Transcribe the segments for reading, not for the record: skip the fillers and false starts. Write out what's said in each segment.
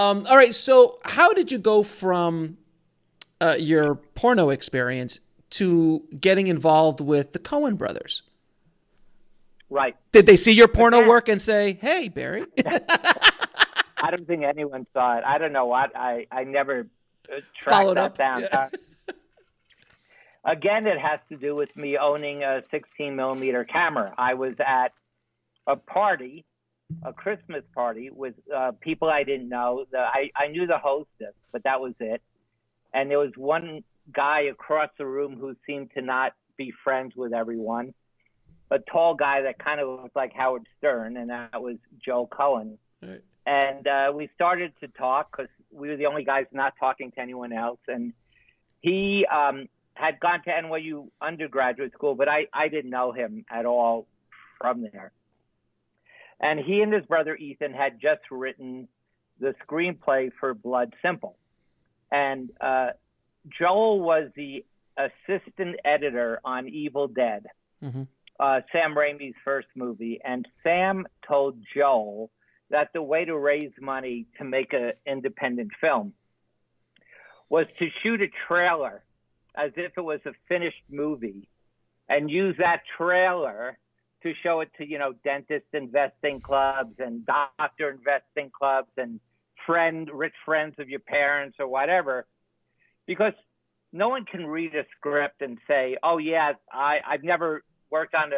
All right. So how did you go from your porno experience to getting involved with the Coen brothers? Right. Did they see your porno Again, work and say, "Hey, Barry"? I don't think anyone saw it. I don't know what. I never tracked Followed that up? down. Yeah. Again, it has to do with me owning a 16 millimeter camera. I was at a party, a Christmas party with people I didn't know. I knew the hostess, but that was it. And there was one guy across the room who seemed to not be friends with everyone. A tall guy that kind of looked like Howard Stern, and that was Joe Coen. Right. And we started to talk because we were the only guys not talking to anyone else. And he had gone to NYU undergraduate school, but I didn't know him at all from there. And he and his brother Ethan had just written the screenplay for Blood Simple. And Joel was the assistant editor on Evil Dead, Sam Raimi's first movie. And Sam told Joel that the way to raise money to make an independent film was to shoot a trailer as if it was a finished movie and use that trailer to show it to, dentist investing clubs and doctor investing clubs and rich friends of your parents or whatever, because no one can read a script and say, oh yeah, I've never worked on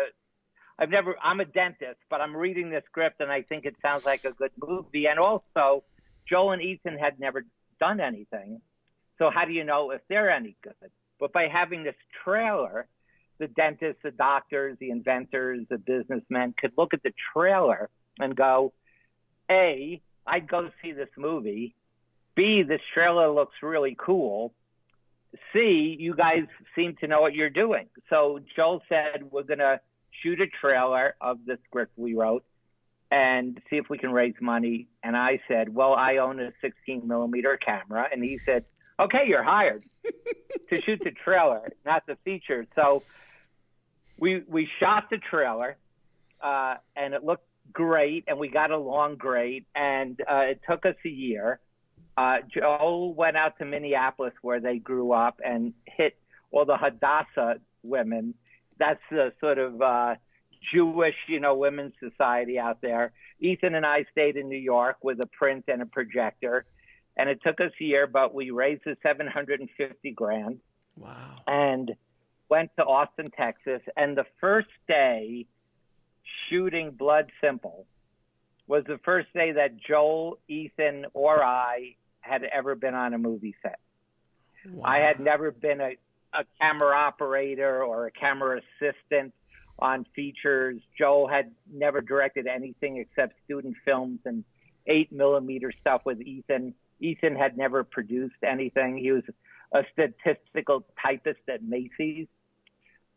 I'm a dentist, but I'm reading the script and I think it sounds like a good movie. And also Joel and Ethan had never done anything. So how do you know if they're any good? But by having this trailer, the dentists, the doctors, the inventors, the businessmen could look at the trailer and go, A, I'd go see this movie. B, this trailer looks really cool. C, you guys seem to know what you're doing. So Joel said, we're going to shoot a trailer of the script we wrote and see if we can raise money. And I said, well, I own a 16 millimeter camera. And he said, okay, you're hired to shoot the trailer, not the feature. So we shot the trailer and it looked great and we got along great. And it took us a year. Joel went out to Minneapolis where they grew up and hit all the Hadassah women. That's the sort of Jewish, women's society out there. Ethan and I stayed in New York with a print and a projector. And it took us a year, but we raised the $750,000. Wow. And went to Austin, Texas. And the first day shooting Blood Simple was the first day that Joel, Ethan, or I had ever been on a movie set. Wow. I had never been a camera operator or a camera assistant on features. Joel had never directed anything except student films and 8 millimeter stuff with Ethan. Ethan had never produced anything. He was a statistical typist at Macy's,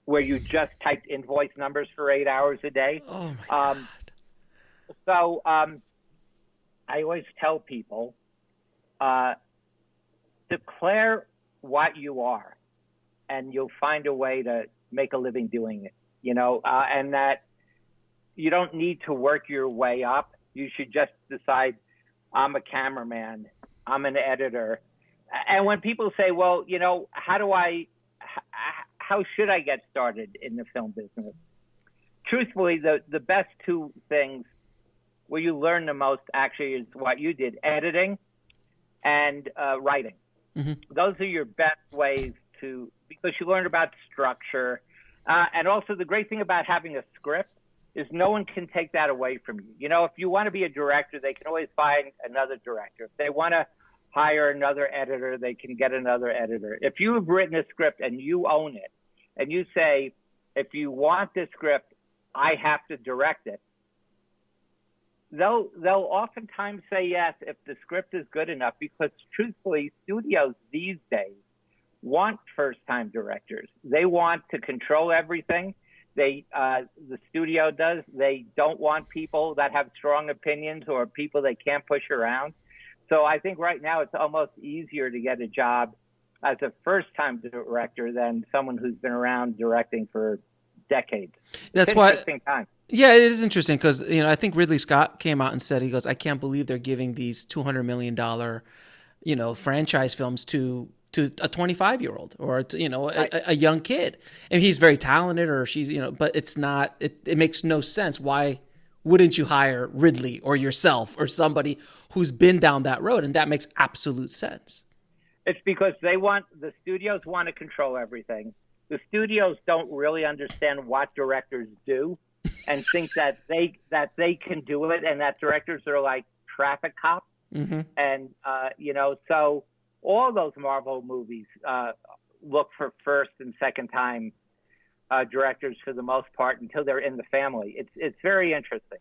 where you just typed invoice numbers for 8 hours a day. Oh my God. So I always tell people, declare what you are, and you'll find a way to make a living doing it, and that you don't need to work your way up. You should just decide, I'm a cameraman, I'm an editor. And when people say, well, how should I get started in the film business? Truthfully, the best two things where you learn the most actually is what you did, editing and writing. Mm-hmm. Those are your best ways because you learn about structure. And also the great thing about having a script is no one can take that away from you. If you want to be a director, they can always find another director. If they want to hire another editor, they can get another editor. If you have written a script and you own it, and you say, if you want this script, I have to direct it, they'll oftentimes say yes if the script is good enough, because truthfully, studios these days want first-time directors. They want to control everything. The studio does. They don't want people that have strong opinions or people they can't push around. So I think right now it's almost easier to get a job as a first-time director than someone who's been around directing for decades. That's it's why. interesting time. Yeah, it is interesting because I think Ridley Scott came out and said, he goes, I can't believe they're giving these $200 million franchise films to a 25-year-old or Right. a young kid, and he's very talented, or she's but it's not. It makes no sense. Why wouldn't you hire Ridley or yourself or somebody who's been down that road? And that makes absolute sense. It's because the studios want to control everything. The studios don't really understand what directors do and think that they can do it, and that directors are like traffic cops. Mm-hmm. And, so all those Marvel movies look for first and second time directors for the most part until they're in the family. It's very interesting.